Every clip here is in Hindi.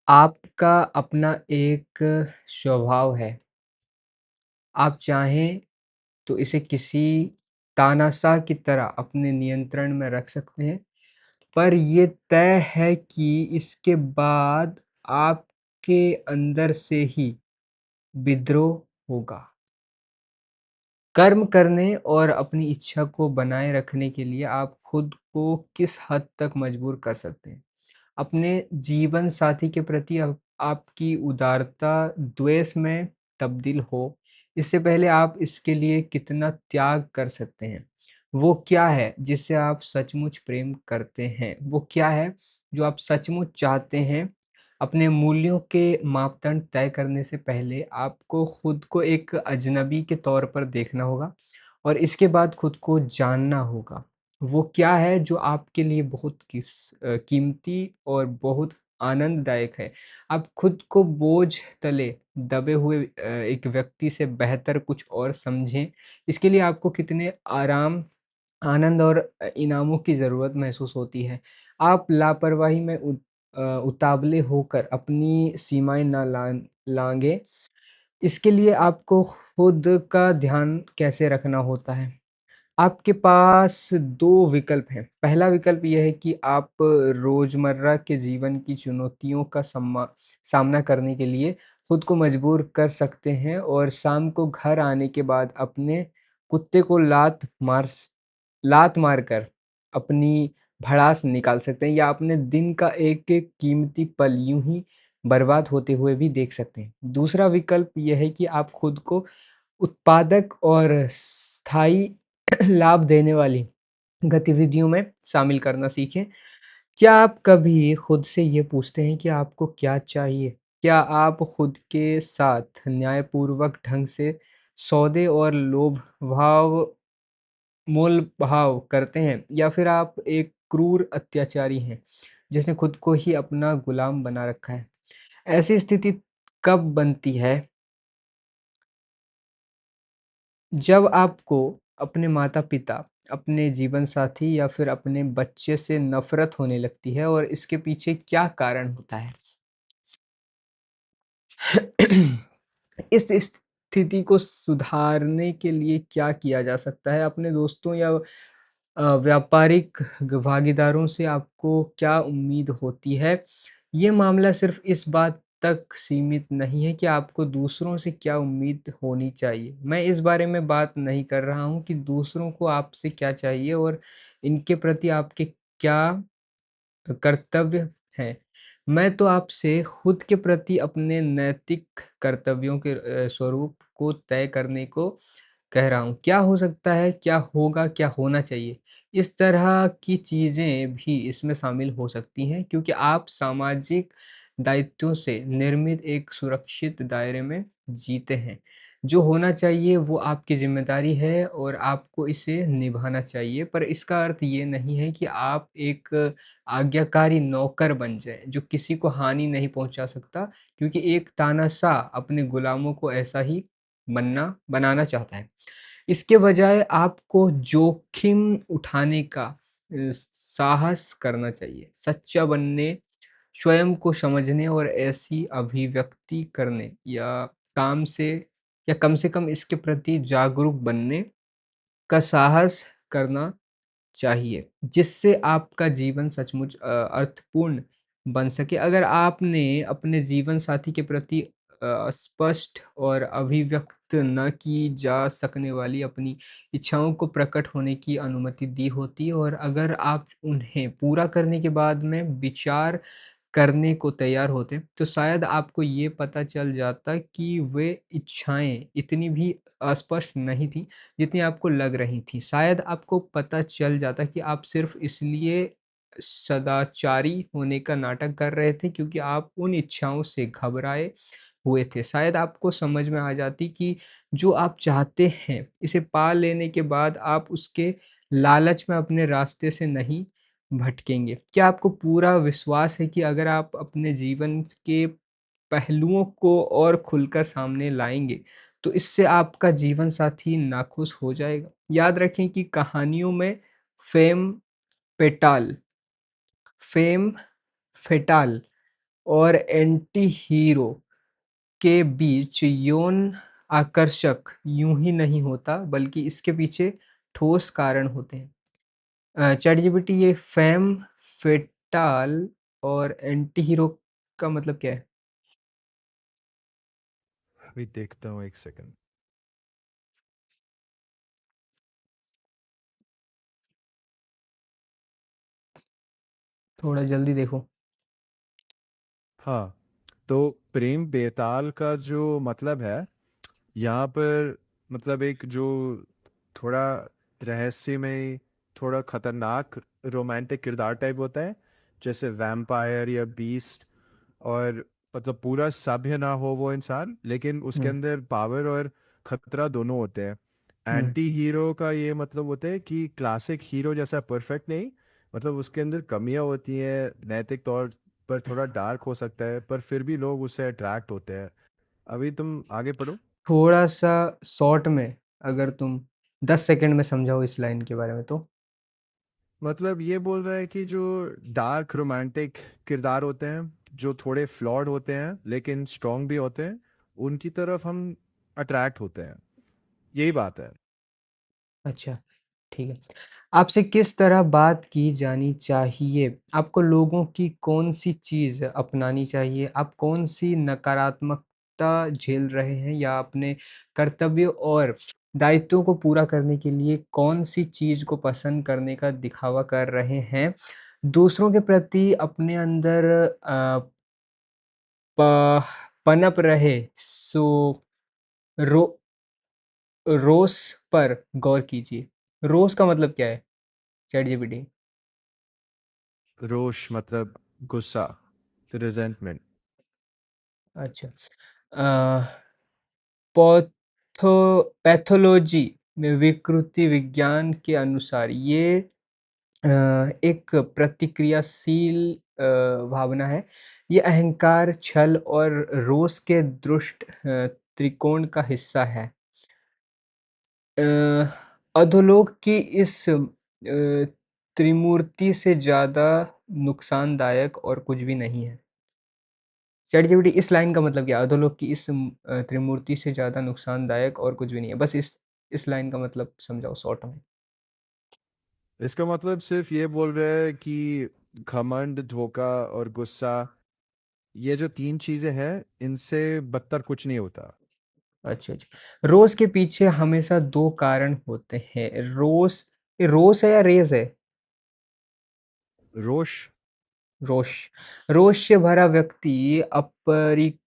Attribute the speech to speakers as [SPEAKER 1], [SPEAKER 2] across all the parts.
[SPEAKER 1] आपका अपना एक स्वभाव है। आप चाहें तो इसे किसी तानाशाह की तरह अपने नियंत्रण में रख सकते हैं, पर ये तय है कि इसके बाद आपके अंदर से ही विद्रोह होगा। कर्म करने और अपनी इच्छा को बनाए रखने के लिए आप खुद को किस हद तक मजबूर कर सकते हैं? अपने जीवन साथी के प्रति आपकी उदारता द्वेष में तब्दील हो, इससे पहले आप इसके लिए कितना त्याग कर सकते हैं? वो क्या है जिससे आप सचमुच प्रेम करते हैं? वो क्या है जो आप सचमुच चाहते हैं? अपने मूल्यों के मापदंड तय करने से पहले आपको खुद को एक अजनबी के तौर पर देखना होगा और इसके बाद खुद को जानना होगा। वो क्या है जो आपके लिए बहुत कीमती और बहुत आनंददायक है। आप खुद को बोझ तले दबे हुए एक व्यक्ति से बेहतर कुछ और समझें। इसके लिए आपको कितने आराम, आनंद और इनामों की ज़रूरत महसूस होती है। आप लापरवाही में उतावले होकर अपनी सीमाएँ ना लाँघें। इसके लिए आपको खुद का ध्यान कैसे रखना होता है? आपके पास 2 विकल्प हैं। पहला विकल्प ये है कि आप रोज़मर्रा के जीवन की चुनौतियों का सामना करने के लिए खुद को मजबूर कर सकते हैं और शाम को घर आने के बाद अपने कुत्ते को लात मारकर अपनी भड़ास निकाल सकते हैं या अपने दिन का एक-एक कीमती पल यूँ ही बर्बाद होते हुए भी देख सकते हैं। दूसरा विकल्प ये है कि आप खुद को उत्पादक और स्थायी लाभ देने वाली गतिविधियों में शामिल करना सीखें। क्या आप कभी खुद से ये पूछते हैं कि आपको क्या चाहिए? क्या आप खुद के साथ न्यायपूर्वक ढंग से सौदे और मोल-भाव करते हैं या फिर आप एक क्रूर अत्याचारी हैं, जिसने खुद को ही अपना गुलाम बना रखा है? ऐसी स्थिति कब बनती है जब आपको अपने माता-पिता, अपने जीवनसाथी या फिर अपने बच्चे से नफ़रत होने लगती है और इसके पीछे क्या कारण होता है? इस स्थिति को सुधारने के लिए क्या किया जा सकता है? अपने दोस्तों या व्यापारिक भागीदारों से आपको क्या उम्मीद होती है? ये मामला सिर्फ़ इस बात तक सीमित नहीं है कि आपको दूसरों से क्या उम्मीद होनी चाहिए। मैं इस बारे में बात नहीं कर रहा हूँ कि दूसरों को आपसे क्या चाहिए और इनके प्रति आपके क्या कर्तव्य हैं। मैं तो आपसे खुद के प्रति अपने नैतिक कर्तव्यों के स्वरूप को तय करने को कह रहा हूँ। क्या हो सकता है, क्या होगा, क्या होना चाहिए? इस तरह की चीज़ें भी इसमें शामिल हो सकती हैं क्योंकि आप सामाजिक दायित्वों से निर्मित एक सुरक्षित दायरे में जीते हैं। जो होना चाहिए वो आपकी ज़िम्मेदारी है और आपको इसे निभाना चाहिए, पर इसका अर्थ ये नहीं है कि आप एक आज्ञाकारी नौकर बन जाएँ, जो किसी को हानि नहीं पहुँचा सकता क्योंकि एक तानाशाह अपने गुलामों को ऐसा ही बनाना चाहता है। इसके बजाय आपको जोखिम उठाने का साहस करना चाहिए। सच्चा बनने, स्वयं को समझने और ऐसी अभिव्यक्ति करने काम से या कम से कम इसके प्रति जागरूक बनने का साहस करना चाहिए, जिससे आपका जीवन सचमुच अर्थपूर्ण बन सके। अगर आपने अपने जीवन साथी के प्रति स्पष्ट और अभिव्यक्त न की जा सकने वाली अपनी इच्छाओं को प्रकट होने की अनुमति दी होती और अगर आप उन्हें पूरा करने के बाद में विचार करने को तैयार होते, तो शायद आपको ये पता चल जाता कि वे इच्छाएँ इतनी भी अस्पष्ट नहीं थी, जितनी आपको लग रही थी। शायद आपको पता चल जाता कि आप सिर्फ़ इसलिए सदाचारी होने का नाटक कर रहे थे क्योंकि आप उन इच्छाओं से घबराए हुए थे। शायद आपको समझ में आ जाती कि जो आप चाहते हैं, इसे पा लेने के बाद आप उसके लालच में अपने रास्ते से नहीं भटकेंगे। क्या आपको पूरा विश्वास है कि अगर आप अपने जीवन के पहलुओं को और खुलकर सामने लाएँगे, तो इससे आपका जीवन साथी नाखुश हो जाएगा? याद रखें कि कहानियों में फ़ेम पेटाल, फेम फेटाल और एंटी हीरो के बीच यौन आकर्षक यूं ही नहीं होता बल्कि इसके पीछे ठोस कारण होते हैं। चैटजीपीटी ये फेम फेटाल और एंटी हीरो का मतलब क्या है?
[SPEAKER 2] अभी देखता हूँ, एक सेकंड।
[SPEAKER 1] थोड़ा जल्दी देखो।
[SPEAKER 2] हाँ, तो प्रेम बेताल का जो मतलब है यहाँ पर, मतलब एक जो थोड़ा रहस्यमय, थोड़ा खतरनाक रोमांटिक किरदार टाइप होता है, जैसे वैम्पायर या बीस्ट। और मतलब पूरा सभ्य ना हो वो इंसान, लेकिन उसके
[SPEAKER 1] हुँ,
[SPEAKER 2] अंदर पावर और खतरा दोनों होते हैं।
[SPEAKER 1] हुँ।
[SPEAKER 2] एंटी हीरो का ये मतलब होता है कि क्लासिक हीरो जैसा परफेक्ट नहीं, मतलब उसके अंदर कमियां होती हैं, नैतिक तौर पर थोड़ा डार्क हो सकता है, पर फिर भी लोग उससे अट्रैक्ट होते हैं। अभी तुम आगे पढ़ो।
[SPEAKER 1] थोड़ा-सा शॉर्ट में अगर तुम 10 सेकंड में समझाओ इस लाइन के बारे में तो?
[SPEAKER 2] मतलब ये बोल रहा है कि जो डार्क रोमांटिक किरदार होते हैं, जो थोड़े फ्लॉड होते हैं लेकिन स्ट्रांग भी होते हैं, उनकी तरफ हम अट्रैक्ट होते हैं। यही बात है।
[SPEAKER 1] अच्छा, ठीक है। आपसे किस तरह बात की जानी चाहिए? आपको लोगों की कौन-सी चीज़ अपनानी चाहिए? आप कौन-सी नकारात्मकता झेल रहे हैं या अपने कर्तव्यों और दायित्वों को पूरा करने के लिए कौन-सी चीज़ को पसंद करने का दिखावा कर रहे हैं? दूसरों के प्रति अपने अंदर प पनप रहे रो रोष पर गौर कीजिए। रोष का मतलब क्या है? चैटजीपीटी।
[SPEAKER 2] रोष मतलब गुस्सा, रिजेंटमेंट।
[SPEAKER 1] अच्छा। पॉथो पैथोलॉजी में विकृति विज्ञान के अनुसार ये एक प्रतिक्रियाशील भावना है। ये अहंकार, छल और रोष के दुष्ट त्रिकोण का हिस्सा है। अ, अधोलोक की इस त्रिमूर्ति से ज़्यादा नुकसानदायक और कुछ भी नहीं है। चैटजीपीटी इस लाइन का मतलब क्या है? अधोलोक की इस त्रिमूर्ति से ज़्यादा नुकसानदायक और कुछ भी नहीं है। बस इस लाइन का मतलब समझाओ शॉर्ट में।
[SPEAKER 2] इसका मतलब सिर्फ ये बोल रहे हैं कि घमंड, धोखा और गुस्सा, ये जो तीन चीजें हैं, इनसे बदतर कुछ नहीं होता।
[SPEAKER 1] अच्छा, अच्छा। रोष के पीछे हमेशा 2 कारण होते हैं। ये रोष है या रेज़ है?
[SPEAKER 2] रोष।
[SPEAKER 1] रोष। रोष से भरा व्यक्ति अपरिपक्व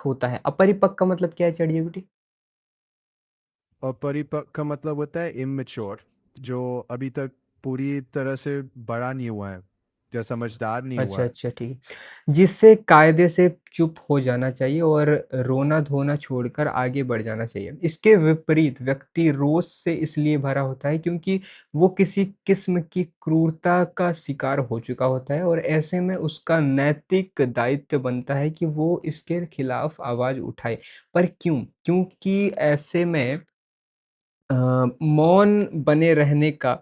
[SPEAKER 1] होता है। अपरिपक्व का मतलब क्या है चैटजीपीटी?
[SPEAKER 2] और परिपक्व का मतलब होता है इमेच्योर, जो अभी तक पूरी तरह से बड़ा नहीं हुआ है, जो समझदार नहीं
[SPEAKER 1] अच्छा,
[SPEAKER 2] हुआ है।
[SPEAKER 1] अच्छा, ठीक है। जिससे कायदे से चुप हो जाना चाहिए और रोना-धोना छोड़कर आगे बढ़ जाना चाहिए। इसके विपरीत व्यक्ति रोष से इसलिए भरा होता है क्योंकि वो किसी किस्म की क्रूरता का शिकार हो चुका होता है और ऐसे में उसका नैतिक दायित्व बनता है कि वो इसके खिलाफ आवाज़ उठाए। पर क्यों? क्योंकि ऐसे में मौन बने रहने का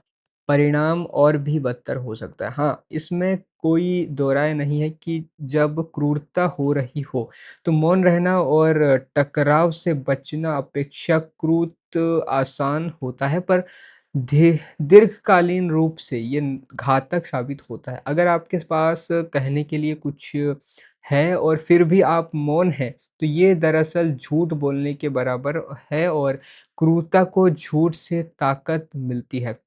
[SPEAKER 1] परिणाम और भी बदतर हो सकता है। हाँ, इसमें कोई दो राय नहीं है कि जब क्रूरता हो रही हो, तो मौन रहना और टकराव से बचना अपेक्षाकृत आसान होता है, पर दीर्घकालीन रूप से ये घातक साबित होता है। अगर आपके पास कहने के लिए कुछ है और फिर भी आप मौन हैं, तो ये दरअसल झूठ बोलने के बराबर है और क्रूरता को झूठ से ताकत मिलती है।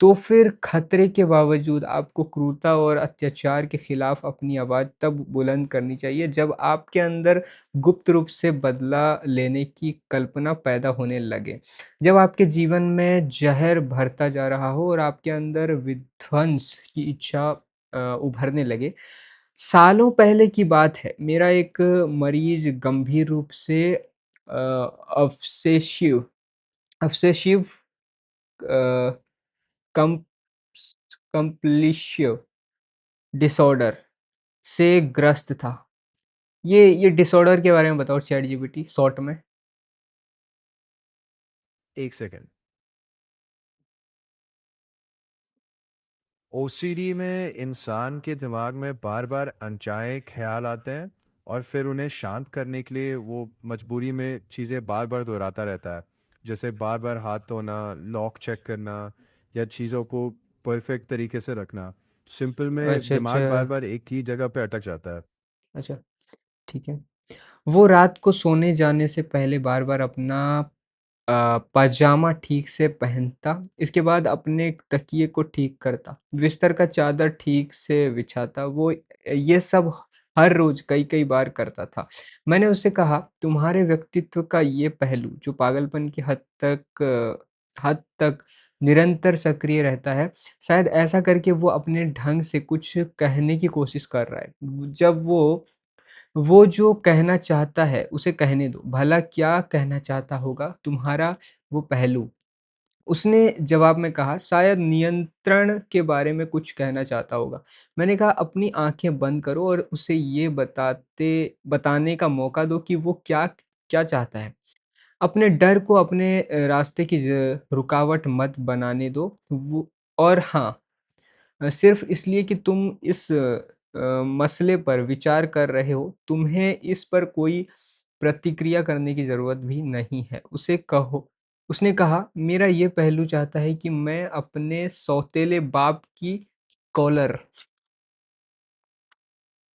[SPEAKER 1] तो फिर खतरे के बावजूद आपको क्रूरता और अत्याचार के खिलाफ अपनी आवाज़ तब बुलंद करनी चाहिए जब आपके अंदर गुप्त रूप से बदला लेने की कल्पना पैदा होने लगे। जब आपके जीवन में ज़हर भरता जा रहा हो और आपके अंदर विध्वंस की इच्छा उभरने लगे। सालों पहले की बात है, मेरा एक मरीज़ गंभीर रूप से ऑब्सेसिव ऑब्सेसिव अ, कम्प्स कंप्लिशिव डिसऑर्डर से ग्रस्त था। ये डिसऑर्डर के बारे में बताओ चैटजीपीटी शॉर्ट में।
[SPEAKER 2] एक सेकंड। ओसीडी में इंसान के दिमाग में बार-बार अनचाहे ख़्याल आते हैं और फिर उन्हें शांत करने के लिए वो मजबूरी में चीज़ें बार-बार दोहराता रहता है। जैसे बार-बार हाथ धोना, लॉक चेक करना या चीज़ों को परफेक्ट तरीके से रखना। सिंपल में
[SPEAKER 1] अच्छा, अच्छा,
[SPEAKER 2] दिमाग बार-बार एक ही जगह पे अटक जाता है।
[SPEAKER 1] अच्छा, ठीक है। वो रात को सोने जाने से पहले बार-बार अपना पाजामा ठीक से पहनता, इसके बाद अपने तकिए को ठीक करता, बिस्तर का चादर ठीक से बिछाता, वो ये सब हर रोज़ कई-कई बार करता था। मैंने उससे कहा, "तुम्हारे व्यक्तित्व का ये पहलू जो पागलपन की हद तक निरंतर सक्रिय रहता है, शायद ऐसा करके वो अपने ढंग से कुछ कहने की कोशिश कर रहा है। जब वो जो कहना चाहता है, उसे कहने दो। भला क्या कहना चाहता होगा तुम्हारा वो पहलू?" उसने जवाब में कहा, "शायद नियंत्रण के बारे में कुछ कहना चाहता होगा।" मैंने कहा, "अपनी आँखें बंद करो और उसे ये बताने का मौका दो कि वो क्या क्या चाहता है। अपने डर को अपने रास्ते की रुकावट मत बनाने दो। वो और हाँ, सिर्फ़ इसलिए कि तुम इस मसले पर विचार कर रहे हो, तुम्हें इस पर कोई प्रतिक्रिया करने की ज़रूरत भी नहीं है। उसे कहो।" उसने कहा, "मेरा ये पहलू चाहता है कि मैं अपने सौतेले बाप की कॉलर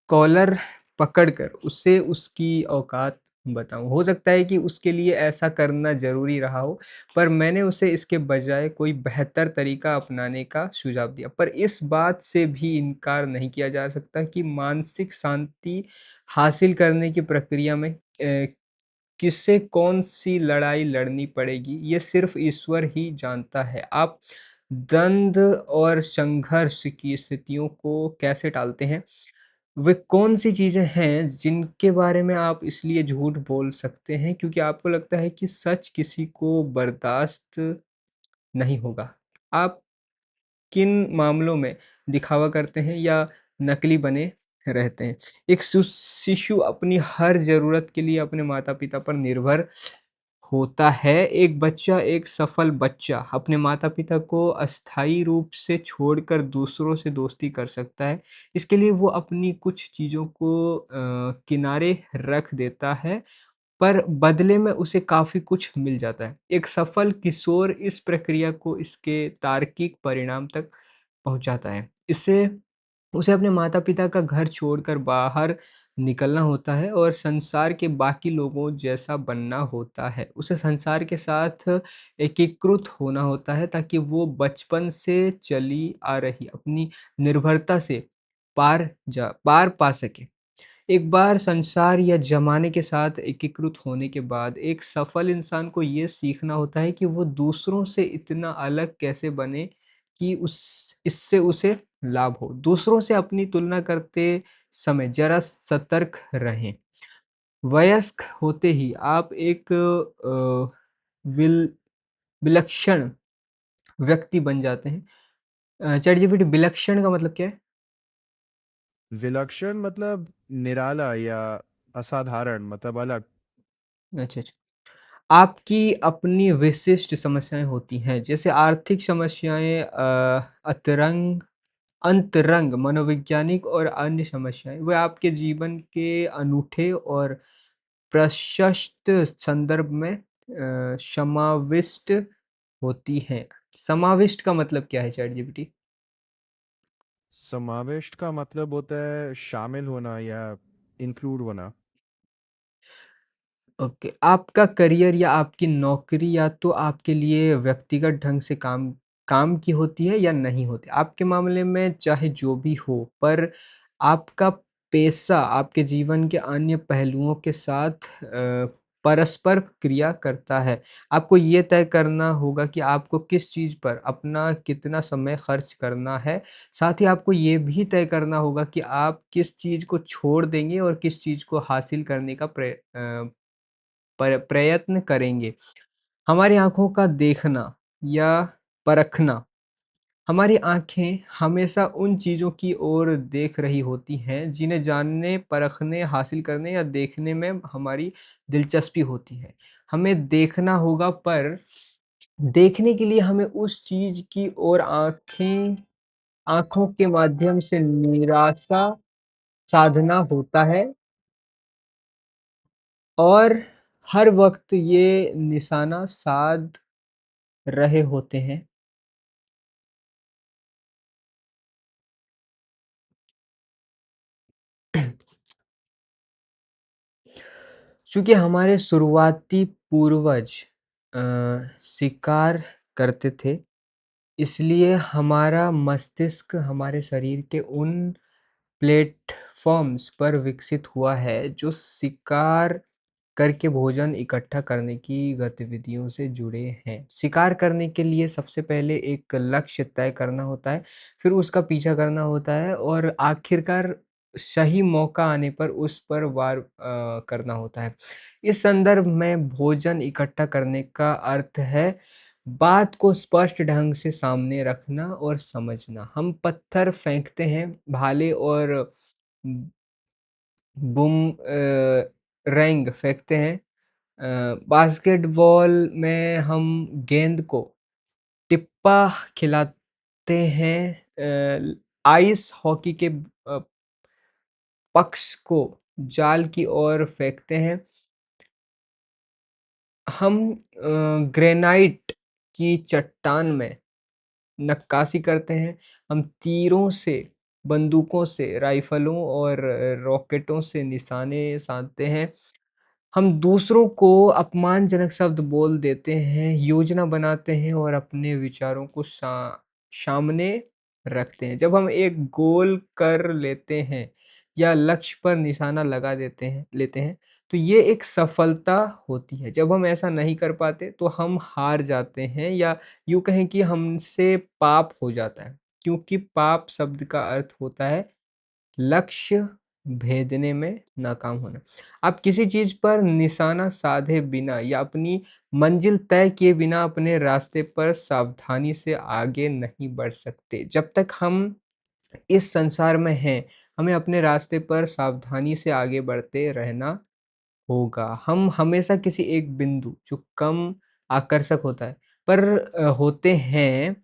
[SPEAKER 1] कॉलर पकड़कर उसे उसकी औकात बताऊँ। हो सकता है कि उसके लिए ऐसा करना ज़रूरी रहा हो, पर मैंने उसे इसके बजाय कोई बेहतर तरीका अपनाने का सुझाव दिया। पर इस बात से भी इनकार नहीं किया जा सकता कि मानसिक शांति हासिल करने की प्रक्रिया में किससे कौन-सी लड़ाई लड़नी पड़ेगी, ये सिर्फ़ ईश्वर ही जानता है। आप द्वंद्व और संघर्ष की स्थितियों को कैसे टालते हैं? वे कौन-सी चीज़ें हैं जिनके बारे में आप इसलिए झूठ बोल सकते हैं क्योंकि आपको लगता है कि सच किसी को बर्दाश्त नहीं होगा? आप किन मामलों में दिखावा करते हैं या नकली बने रहते हैं? एक शिशु अपनी हर ज़रूरत के लिए अपने माता-पिता पर निर्भर होता है। एक बच्चा, एक सफल बच्चा अपने माता-पिता को अस्थायी रूप से छोड़कर दूसरों से दोस्ती कर सकता है। इसके लिए वो अपनी कुछ चीज़ों को किनारे रख देता है, पर बदले में उसे काफ़ी कुछ मिल जाता है। एक सफल किशोर इस प्रक्रिया को इसके तार्किक परिणाम तक पहुँचाता है। इससे उसे अपने माता-पिता का घर छोड़कर बाहर निकलना होता है और संसार के बाकी लोगों जैसा बनना होता है। उसे संसार के साथ एकीकृत होना होता है ताकि वो बचपन से चली आ रही अपनी निर्भरता से पार पा सके। एक बार संसार या ज़माने के साथ एकीकृत होने के बाद एक सफल इंसान को ये सीखना होता है कि वो दूसरों से इतना अलग कैसे बने कि उस इससे उसे लाभ हो। दूसरों से अपनी तुलना करते समय ज़रा सतर्क रहें। वयस्क होते ही आप एक विल विलक्षण व्यक्ति बन जाते हैं। चैटजीपीटी विलक्षण का मतलब क्या है?
[SPEAKER 2] विलक्षण मतलब निराला या असाधारण मतलब अलग।
[SPEAKER 1] अच्छा, अच्छा। आपकी अपनी विशिष्ट समस्याएँ होती हैं, जैसे आर्थिक समस्याएँ अंतरंग, मनोवैज्ञानिक और अन्य समस्याएँ। वे आपके जीवन के अनूठे और प्रशस्त संदर्भ में समाविष्ट होती हैं। समाविष्ट का मतलब क्या है चैटजीपीटी?
[SPEAKER 2] समाविष्ट का मतलब होता है शामिल होना या इंक्लूड होना।
[SPEAKER 1] ओके, आपका करियर या आपकी नौकरी या तो आपके लिए व्यक्तिगत ढंग से काम काम की होती है या नहीं होती। आपके मामले में चाहे जो भी हो, पर आपका पेशा आपके जीवन के अन्य पहलुओं के साथ परस्पर क्रिया करता है। आपको ये तय करना होगा कि आपको किस चीज़ पर अपना कितना समय खर्च करना है। साथ ही आपको ये भी तय करना होगा कि आप किस चीज़ को छोड़ देंगे और किस चीज़ को हासिल करने का प्रयत्न करेंगे। हमारी आँखों का देखना या परखना, हमारी आँखें हमेशा उन चीज़ों की ओर देख रही होती हैं, जिन्हें जानने, परखने, हासिल करने या देखने में हमारी दिलचस्पी होती है। हमें देखना होगा पर देखने के लिए हमें उस चीज़ की ओर आँखें आँखों के माध्यम से निराशा साधना होता है और हर वक़्त ये निशाना साध रहे होते हैं। चूँकि हमारे शुरुआती पूर्वज शिकार करते थे, इसलिए हमारा मस्तिष्क हमारे शरीर के उन प्लेटफ़ॉर्म्स पर विकसित हुआ है, जो शिकार करके भोजन इकट्ठा करने की गतिविधियों से जुड़े हैं। शिकार करने के लिए सबसे पहले एक लक्ष्य तय करना होता है, फिर उसका पीछा करना होता है और आखिरकार सही मौका आने पर उस पर वार करना होता है। इस संदर्भ में भोजन इकट्ठा करने का अर्थ है, बात को स्पष्ट ढंग से सामने रखना और समझना। हम पत्थर फेंकते हैं, भाले और बूमरैंग फेंकते हैं। बास्केटबॉल में हम गेंद को टिप्पा खिलाते हैं। आइस हॉकी के पक्स को जाल की ओर फेंकते हैं। हम ग्रेनाइट की चट्टान में नक्काशी करते हैं। हम तीरों से, बंदूकों से, राइफ़लों और रॉकेटों से निशाने साधते हैं। हम दूसरों को अपमानजनक शब्द बोल देते हैं, योजना बनाते हैं और अपने विचारों को सामने रखते हैं। जब हम एक गोल कर लेते हैं या लक्ष्य पर निशाना लगा लेते हैं, तो ये एक सफलता होती है। जब हम ऐसा नहीं कर पाते, तो हम हार जाते हैं या यूँ कहें कि हमसे पाप हो जाता है, क्योंकि पाप शब्द का अर्थ होता है लक्ष्य भेदने में नाकाम होना। आप किसी चीज़ पर निशाना साधे बिना या अपनी मंजिल तय किए बिना अपने रास्ते पर सावधानी से आगे नहीं बढ़ सकते। जब तक हम इस संसार में हैं, हमें अपने रास्ते पर सावधानी से आगे बढ़ते रहना होगा। हम हमेशा किसी एक बिंदु जो कम आकर्षक होता है, पर होते हैं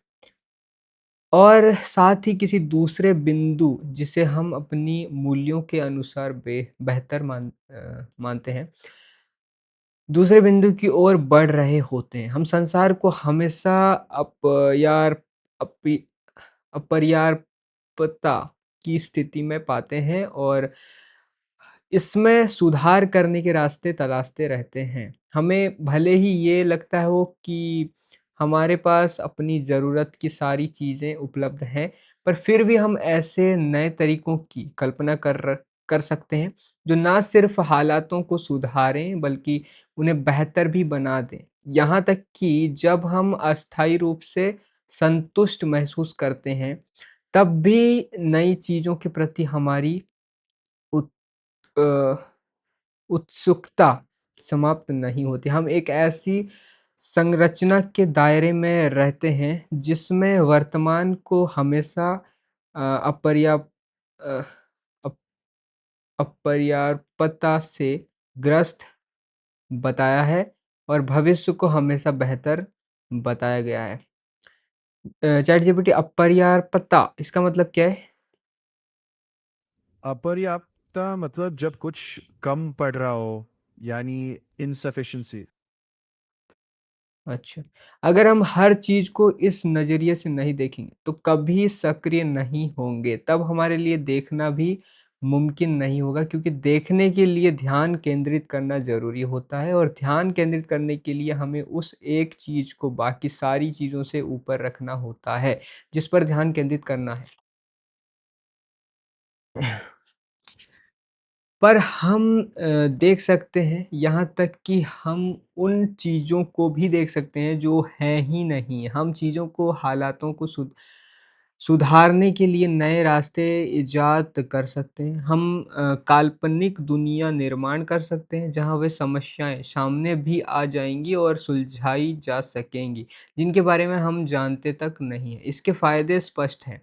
[SPEAKER 1] और साथ ही किसी दूसरे बिंदु जिसे हम अपनी मूल्यों के अनुसार बेहतर मानते हैं, दूसरे बिंदु की ओर बढ़ रहे होते हैं। हम संसार को हमेशा अपी अपर्याप्तता की स्थिति में पाते हैं और इसमें सुधार करने के रास्ते तलाशते रहते हैं। हमें भले ही ये लगता हो कि हमारे पास अपनी ज़रूरत की सारी चीज़ें उपलब्ध हैं, पर फिर भी हम ऐसे नए तरीकों की कल्पना कर सकते हैं, जो ना सिर्फ़ हालातों को सुधारें, बल्कि उन्हें बेहतर भी बना दें। यहाँ तक कि जब हम अस्थायी रूप से संतुष्ट महसूस करते हैं, तब भी नई चीज़ों के प्रति हमारी उत अ उत्सुकता समाप्त नहीं होती। हम एक ऐसी संरचना के दायरे में रहते हैं जिसमें वर्तमान को हमेशा अ, अपर्याप अ, अप अपर्याप्तता से ग्रस्त बताया है और भविष्य को हमेशा बेहतर बताया गया है। चैटजीपीटी अपर्याप्तता इसका मतलब क्या है?
[SPEAKER 2] अपर्याप्तता मतलब जब कुछ कम पड़ रहा हो, यानी इनसफिशिएंसी।
[SPEAKER 1] अच्छा, अगर हम हर चीज़ को इस नज़रिए से नहीं देखेंगे, तो कभी सक्रिय नहीं होंगे, तब हमारे लिए देखना भी मुमकिन नहीं होगा क्योंकि देखने के लिए ध्यान केंद्रित करना ज़रूरी होता है और ध्यान केंद्रित करने के लिए हमें उस एक चीज़ को बाकी सारी चीज़ों से ऊपर रखना होता है, जिस पर ध्यान केंद्रित करना है। पर हम देख सकते हैं यहाँ तक कि हम उन चीज़ों को भी देख सकते हैं जो हैं ही नहीं। हम चीज़ों को हालातों को सुधारने के लिए नए रास्ते इजाद कर सकते हैं। हम काल्पनिक दुनिया निर्माण कर सकते हैं जहाँ वे समस्याएँ सामने भी आ जाएँगी और सुलझाई जा सकेंगी, जिनके बारे में हम जानते तक नहीं हैं। इसके फ़ायदे स्पष्ट हैं।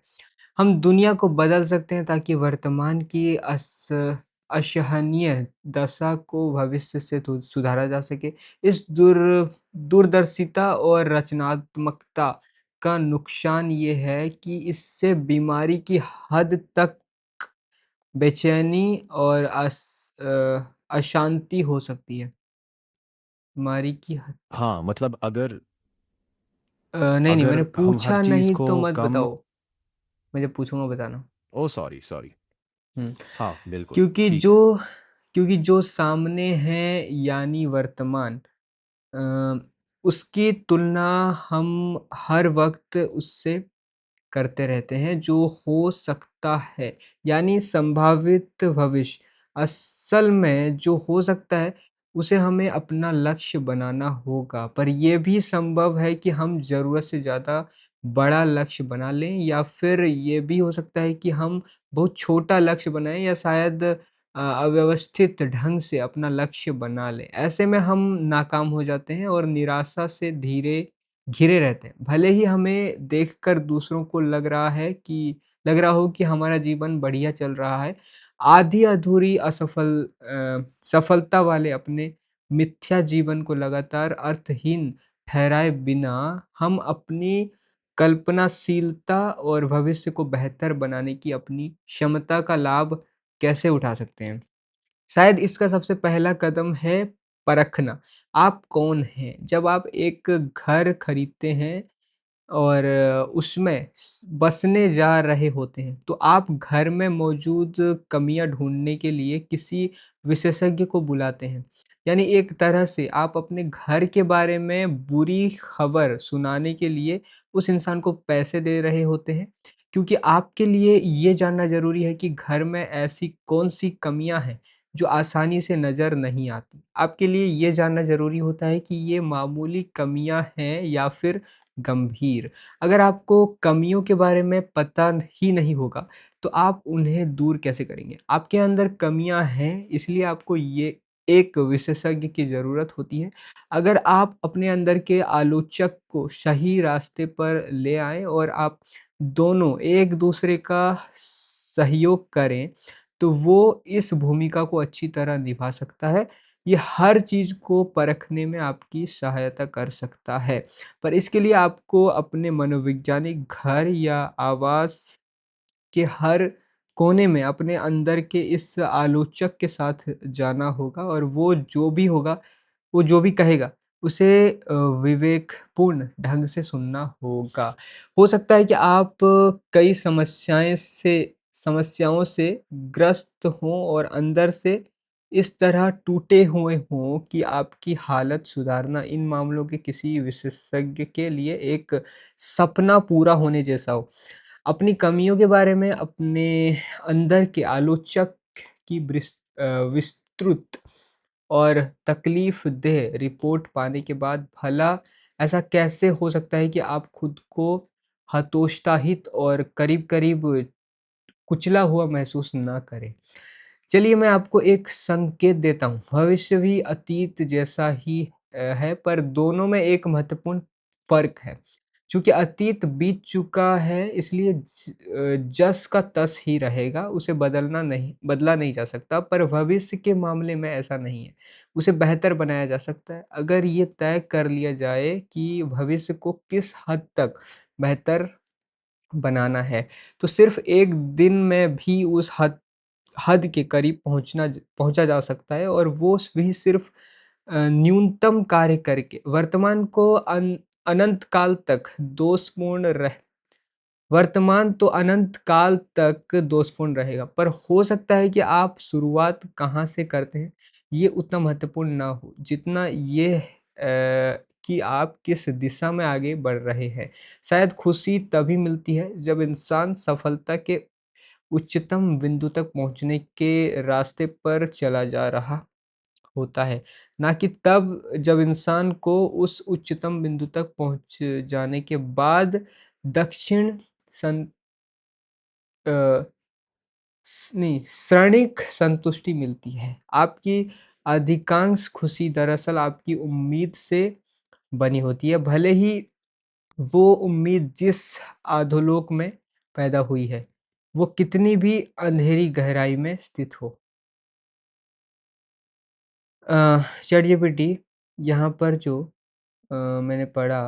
[SPEAKER 1] हम दुनिया को बदल सकते हैं ताकि वर्तमान की असहनीय दशा को भविष्य से सुधारा जा सके। इस दूरदर्शिता और रचनात्मकता का नुकसान ये है कि इससे बीमारी की हद तक बेचैनी और अशांति हो सकती है। बीमारी की हद
[SPEAKER 2] हाँ, मतलब अगर
[SPEAKER 1] नहीं, नहीं
[SPEAKER 2] अगर
[SPEAKER 1] मैंने
[SPEAKER 2] हम हर
[SPEAKER 1] पूछा
[SPEAKER 2] चीज़
[SPEAKER 1] नहीं
[SPEAKER 2] को
[SPEAKER 1] तो मत
[SPEAKER 2] कम
[SPEAKER 1] बताओ। मैं जब पूछूँगा बताना।
[SPEAKER 2] ओह! Sorry, sorry.
[SPEAKER 1] हुँ।
[SPEAKER 2] हाँ, बिल्कुल,
[SPEAKER 1] क्योंकि
[SPEAKER 2] ठीक
[SPEAKER 1] जो
[SPEAKER 2] है।
[SPEAKER 1] क्योंकि जो सामने है यानी वर्तमान अ, उसकी तुलना हम हर वक़्त उससे करते रहते हैं जो हो सकता है, यानी संभावित भविष्य। असल में जो हो सकता है, उसे हमें अपना लक्ष्य बनाना होगा, पर ये भी संभव है कि हम ज़रूरत से ज़्यादा बड़ा लक्ष्य बना लें या फिर ये भी हो सकता है कि हम बहुत छोटा लक्ष्य बनाएँ या शायद अव्यवस्थित ढंग से अपना लक्ष्य बना लें। ऐसे में हम नाकाम हो जाते हैं और निराशा से घिरे रहते हैं। भले ही हमें देखकर दूसरों को लग रहा हो कि हमारा जीवन बढ़िया चल रहा है, आधी-अधूरी सफलता वाले अपने मिथ्या जीवन को लगातार अर्थहीन ठहराए बिना हम अपनी कल्पनाशीलता और भविष्य को बेहतर बनाने की अपनी क्षमता का लाभ कैसे उठा सकते हैं? शायद इसका सबसे पहला कदम है परखना। आप कौन हैं? जब आप एक घर खरीदते हैं और उसमें बसने जा रहे होते हैं, तो आप घर में मौजूद कमियाँ ढूँढने के लिए किसी विशेषज्ञ को बुलाते हैं। यानी एक तरह से आप अपने घर के बारे में बुरी खबर सुनाने के लिए उस इंसान को पैसे दे रहे होते हैं, क्योंकि आपके लिए ये जानना ज़रूरी है कि घर में ऐसी कौन-सी कमियाँ हैं, जो आसानी से नज़र नहीं आती। आपके लिए ये जानना ज़रूरी होता है कि ये मामूली कमियाँ हैं या फिर गंभीर। अगर आपको कमियों के बारे में पता ही नहीं होगा, तो आप उन्हें दूर कैसे करेंगे? आपके अंदर कमियाँ हैं, इसलिए आपको ये एक विशेषज्ञ की ज़रूरत होती है। अगर आप अपने अंदर के आलोचक को सही रास्ते पर ले आएँ और आप दोनों एक-दूसरे का सहयोग करें, तो वो इस भूमिका को अच्छी तरह निभा सकता है। ये हर चीज़ को परखने में आपकी सहायता कर सकता है। पर इसके लिए आपको अपने मनोवैज्ञानिक घर या आवास के हर कोने में अपने अंदर के इस आलोचक के साथ जाना होगा और वो जो भी कहेगा उसे विवेकपूर्ण ढंग से सुनना होगा। हो सकता है कि आप कई समस्याओं से ग्रस्त हों और अंदर से इस तरह टूटे हुए हों कि आपकी हालत सुधारना इन मामलों के किसी विशेषज्ञ के लिए एक सपना पूरा होने जैसा हो। अपनी कमियों के बारे में अपने अंदर के आलोचक की विस्तृत और तकलीफ़देह रिपोर्ट पाने के बाद भला ऐसा कैसे हो सकता है कि आप खुद को हतोत्साहित और करीब-करीब कुचला हुआ महसूस ना करें? चलिए मैं आपको एक संकेत देता हूँ। भविष्य भी अतीत जैसा ही है पर दोनों में एक महत्वपूर्ण फ़र्क है। चूँकि अतीत बीत चुका है इसलिए जस का तस ही रहेगा, उसे बदला नहीं जा सकता पर भविष्य के मामले में ऐसा नहीं है। उसे बेहतर बनाया जा सकता है। अगर ये तय कर लिया जाए कि भविष्य को किस हद तक बेहतर बनाना है, तो सिर्फ़ एक दिन में भी उस हद के करीब पहुँचा जा सकता है और वो भी सिर्फ़ न्यूनतम कार्य करके। अनंत काल तक दोषपूर्ण रह वर्तमान तो अनंत काल तक दोषपूर्ण रहेगा, पर हो सकता है कि आप शुरुआत कहाँ से करते हैं, ये उतना महत्वपूर्ण ना हो, जितना ये कि आप किस दिशा में आगे बढ़ रहे हैं। शायद खुशी तभी मिलती है, जब इंसान सफलता के उच्चतम बिंदु तक पहुँचने के रास्ते पर चला जा रहा होता है, ना कि तब जब इंसान को उस उच्चतम बिंदु तक पहुँच जाने के बाद दक्षिण सं अ, क्षणिक संतुष्टि मिलती है। आपकी अधिकांश खुशी दरअसल आपकी उम्मीद से बनी होती है, भले ही वो उम्मीद जिस अधोलोक में पैदा हुई है, वो कितनी भी अंधेरी गहराई में स्थित हो। चैटजीपीटी यहाँ पर जो मैंने पढ़ा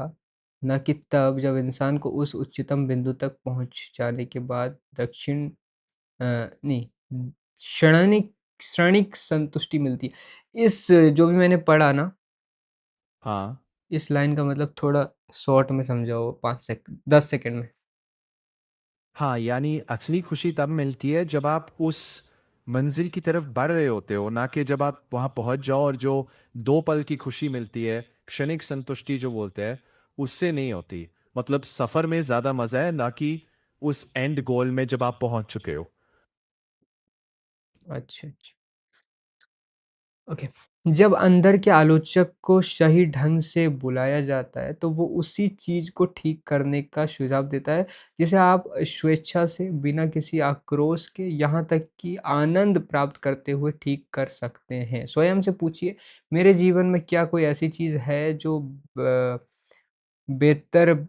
[SPEAKER 1] ना कि तब जब इंसान को उस उच्चतम बिंदु तक पहुँच जाने के बाद नहीं क्षणिक क्षणिक संतुष्टि मिलती है। जो भी मैंने पढ़ा ना,
[SPEAKER 2] हाँ।
[SPEAKER 1] इस लाइन का मतलब थोड़ा शॉर्ट में समझाओ 10 सेकंड में।
[SPEAKER 2] हाँ, यानी असली खुशी तब मिलती है जब आप उस मंजिल की तरफ बढ़ रहे होते हो, ना कि जब आप वहाँ पहुँच जाओ और जो 2 पल की खुशी मिलती है, क्षणिक संतुष्टि जो बोलते हैं, उससे नहीं होती। मतलब सफ़र में ज़्यादा मज़ा है, ना कि उस एंड गोल में जब आप पहुँच चुके हो।
[SPEAKER 1] अच्छा, अच्छा। ओके। जब अंदर के आलोचक को सही ढंग से बुलाया जाता है, तो वो उसी चीज़ को ठीक करने का सुझाव देता है, जिसे आप स्वेच्छा से, बिना किसी आक्रोश के, यहाँ तक कि आनंद प्राप्त करते हुए ठीक कर सकते हैं। स्वयं से पूछिए, मेरे जीवन में क्या कोई ऐसी चीज़ है जो बेहतर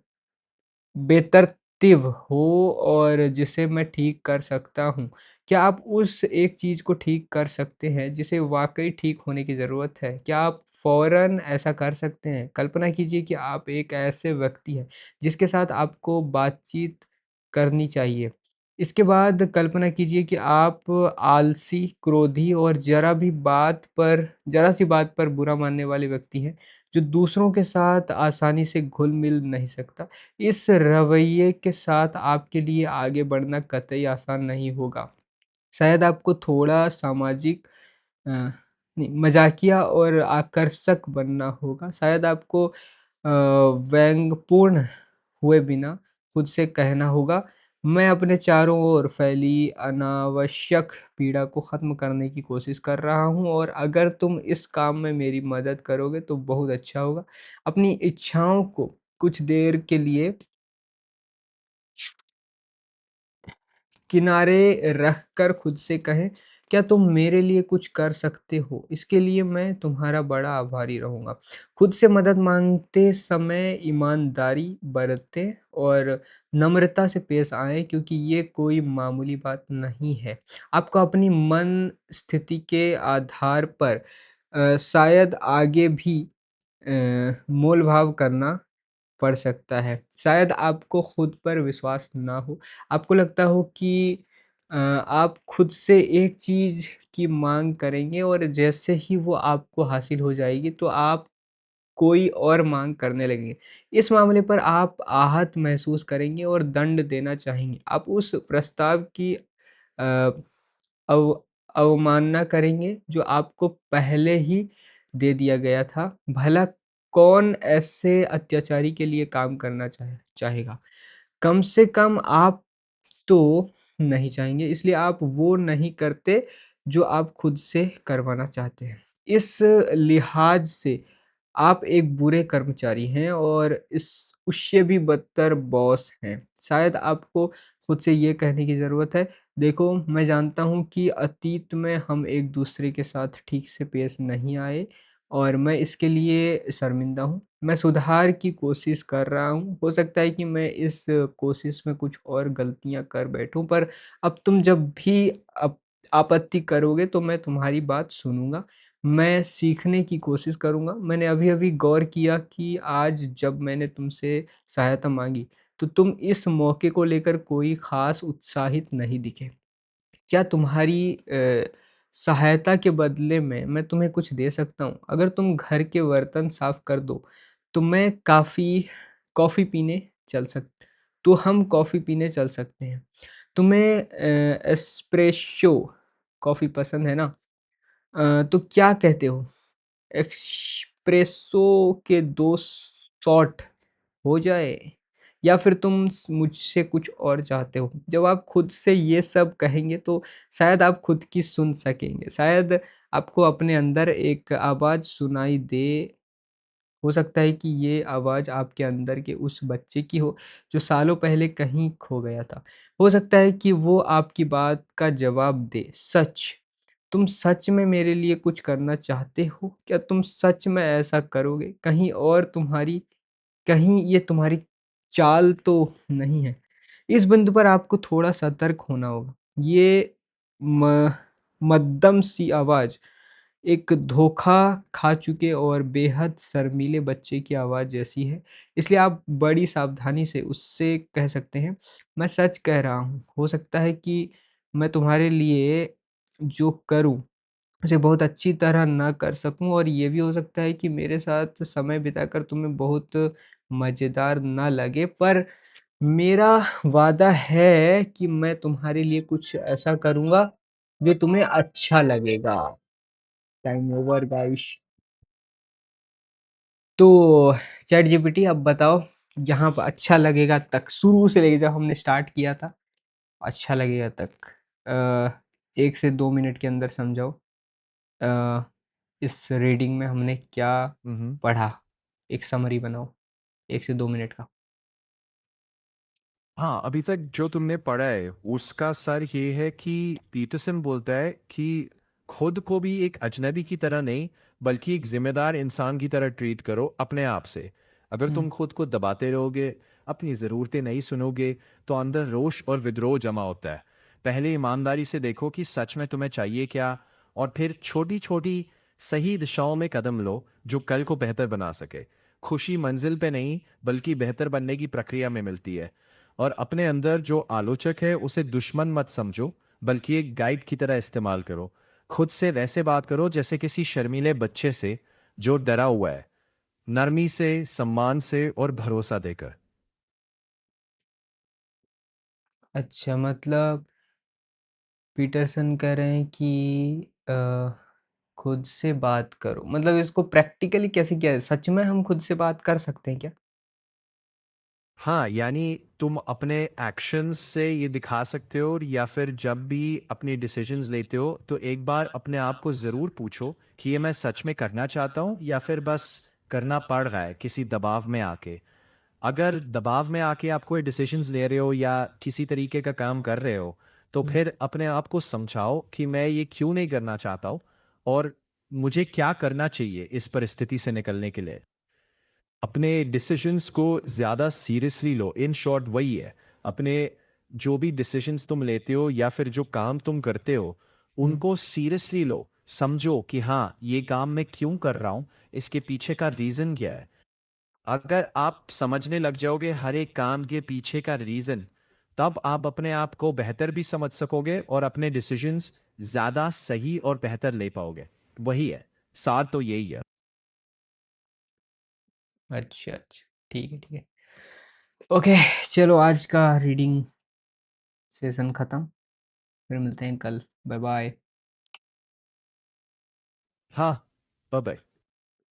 [SPEAKER 1] बेतरतीब हो और जिसे मैं ठीक कर सकता हूँ। क्या आप उस एक चीज़ को ठीक कर सकते हैं जिसे वाक़ई ठीक होने की ज़रूरत है? क्या आप फ़ौरन ऐसा कर सकते हैं? कल्पना कीजिए कि आप एक ऐसे व्यक्ति हैं जिसके साथ आपको बातचीत करनी चाहिए। इसके बाद कल्पना कीजिए कि आप आलसी, क्रोधी और ज़रा-सी बात पर बुरा मानने वाले व्यक्ति हैं, जो दूसरों के साथ आसानी से घुल-मिल नहीं सकता। इस रवैये के साथ आपके लिए आगे बढ़ना कतई आसान नहीं होगा। शायद आपको थोड़ा सामाजिक नहीं, मज़ाकिया और आकर्षक बनना होगा। शायद आपको व्यंग्यपूर्ण हुए बिना खुद से कहना होगा, मैं अपने चारों ओर फैली अनावश्यक पीड़ा को ख़त्म करने की कोशिश कर रहा हूँ और अगर तुम इस काम में मेरी मदद करोगे तो बहुत अच्छा होगा। अपनी इच्छाओं को कुछ देर के लिए किनारे रखकर खुद से कहें, क्या तुम मेरे लिए कुछ कर सकते हो? इसके लिए मैं तुम्हारा बड़ा आभारी रहूँगा। खुद से मदद माँगते समय ईमानदारी बरतें और नम्रता से पेश आएँ क्योंकि ये कोई मामूली बात नहीं है। आपको अपनी मन स्थिति के आधार पर शायद आगे भी मोल-भाव करना पड़ सकता है। शायद आपको खुद पर विश्वास ना हो। आपको लगता हो कि आप खुद से एक चीज़ की माँग करेंगे और जैसे ही वो आपको हासिल हो जाएगी तो आप कोई और माँग करने लगेंगे। इस मामले पर आप आहत महसूस करेंगे और दंड देना चाहेंगे। आप उस प्रस्ताव की अ, अव अवमानना करेंगे जो आपको पहले ही दे दिया गया था। भला कौन ऐसे अत्याचारी के लिए काम करना चाहेगा? कम से कम आप तो नहीं चाहेंगे, इसलिए आप वो नहीं करते जो आप खुद से करवाना चाहते हैं। इस लिहाज से आप एक बुरे कर्मचारी हैं और इस उससे भी बदतर बॉस हैं। शायद आपको खुद से ये कहने की ज़रूरत है, देखो मैं जानता हूँ कि अतीत में हम एक-दूसरे के साथ ठीक से पेश नहीं आए और मैं इसके लिए शर्मिंदा हूँ। मैं सुधार की कोशिश कर रहा हूँ। हो सकता है कि मैं इस कोशिश में कुछ और गलतियाँ कर बैठूँ, पर अब तुम जब भी आपत्ति करोगे तो मैं तुम्हारी बात सुनूँगा। मैं सीखने की कोशिश करूँगा। मैंने अभी-अभी गौर किया कि आज जब मैंने तुमसे सहायता माँगी, तो तुम इस मौके को लेकर कोई ख़ास उत्साहित नहीं दिखे। क्या तुम्हारी सहायता के बदले में मैं तुम्हें कुछ दे सकता हूँ? अगर तुम घर के बर्तन साफ़ कर दो, तो मैं कॉफ़ी पीने चल सक तो हम कॉफ़ी पीने चल सकते हैं। तुम्हें एस्प्रेसो कॉफ़ी पसंद है ना? तो क्या कहते हो? एस्प्रेसो के 2 शॉट हो जाए या फिर तुम मुझसे कुछ और चाहते हो? जब आप खुद से ये सब कहेंगे तो शायद आप खुद की सुन सकेंगे। शायद आपको अपने अंदर एक आवाज़ सुनाई दे। हो सकता है कि ये आवाज़ आपके अंदर के उस बच्चे की हो, जो सालों पहले कहीं खो गया था। हो सकता है कि वो आपकी बात का जवाब दे, सच। तुम सच में मेरे लिए कुछ करना चाहते हो? क्या तुम सच में ऐसा करोगे? कहीं ये तुम्हारी चाल तो नहीं है। इस बिंदु पर आपको थोड़ा सतर्क होना होगा। ये म मध्यम सी आवाज़ एक धोखा खा चुके और बेहद शर्मीले बच्चे की आवाज़ जैसी है, इसलिए आप बड़ी सावधानी से उससे कह सकते हैं, "मैं सच कह रहा हूँ, हो सकता है कि मैं तुम्हारे लिए जो करूँ, उसे बहुत अच्छी तरह ना कर सकूँ और ये भी हो सकता है कि मेरे साथ समय बिताकर तुम्हें बहुत मज़ेदार ना लगे, पर मेरा वादा है कि मैं तुम्हारे लिए कुछ ऐसा करूँगा, जो तुम्हें अच्छा लगेगा।" Time over guys. तो चैट जीपीटी अब बताओ, यहाँ पे अच्छा लगेगा तक शुरू से लेके जब हमने स्टार्ट किया था, अच्छा लगेगा तक 1 से 2 मिनट के अंदर समझाओ अ, इस रीडिंग में हमने क्या
[SPEAKER 2] हम्म।
[SPEAKER 1] पढ़ा? एक समरी बनाओ 1 से 2 मिनट का।
[SPEAKER 2] हाँ, अभी तक जो तुमने पढ़ा है उसका सार ये है कि पीटरसन बोलता है कि खुद को भी एक अजनबी की तरह नहीं, बल्कि एक जिम्मेदार इंसान की तरह ट्रीट करो अपने आप से। अगर
[SPEAKER 1] हुँ,
[SPEAKER 2] तुम खुद को दबाते रहोगे, अपनी ज़रूरतें नहीं सुनोगे, तो अंदर रोष और विद्रोह जमा होता है। पहले ईमानदारी से देखो कि सच में तुम्हें चाहिए क्या, और फिर छोटी छोटी सही दिशाओं में कदम लो जो कल को बेहतर बना सके। खुशी मंजिल पे नहीं, बल्कि बेहतर बनने की प्रक्रिया में मिलती है। और अपने अंदर जो आलोचक है उसे दुश्मन मत समझो, बल्कि एक गाइड की तरह इस्तेमाल करो। खुद से वैसे बात करो जैसे किसी शर्मीले बच्चे से जो डरा हुआ है, नरमी से, सम्मान से और भरोसा देकर।
[SPEAKER 1] अच्छा मतलब पीटरसन कह रहे हैं कि खुद से बात करो, मतलब इसको प्रैक्टिकली कैसे किया जाए? सच में हम खुद से बात कर सकते हैं क्या?
[SPEAKER 2] हाँ, यानी तुम अपने एक्शंस से ये दिखा सकते हो, या फिर जब भी अपनी डिसीजंस लेते हो तो एक बार अपने आप को ज़रूर पूछो कि ये मैं सच में करना चाहता हूँ या फिर बस करना पड़ रहा है किसी दबाव में आके। अगर दबाव में आके आप कोई डिसीजंस ले रहे हो या किसी तरीके का काम कर रहे हो, तो
[SPEAKER 1] हुँ,
[SPEAKER 2] फिर अपने आप को समझाओ कि मैं ये क्यों नहीं करना चाहता हूँ, और मुझे क्या करना चाहिए इस परिस्थिति से निकलने के लिए। अपने डिसीजंस को ज़्यादा सीरियसली लो, इन शॉर्ट वही है। अपने जो भी डिसीजंस तुम लेते हो या फिर जो काम तुम करते हो,
[SPEAKER 1] हुँ।
[SPEAKER 2] उनको सीरियसली लो। समझो कि हाँ, ये काम मैं क्यों कर रहा हूँ, इसके पीछे का रीज़न क्या है। अगर आप समझने लग जाओगे हर एक काम के पीछे का रीज़न, तब आप अपने आप को बेहतर भी समझ सकोगे और अपने डिसीजंस ज़्यादा सही और बेहतर ले पाओगे। वही है, सार तो यही है।
[SPEAKER 1] अच्छा, अच्छा। ठीक है, ठीक है। ओके, चलो आज का रीडिंग सेशन खत्म। फिर मिलते हैं कल। Bye bye.
[SPEAKER 2] हाँ, बाय बाय।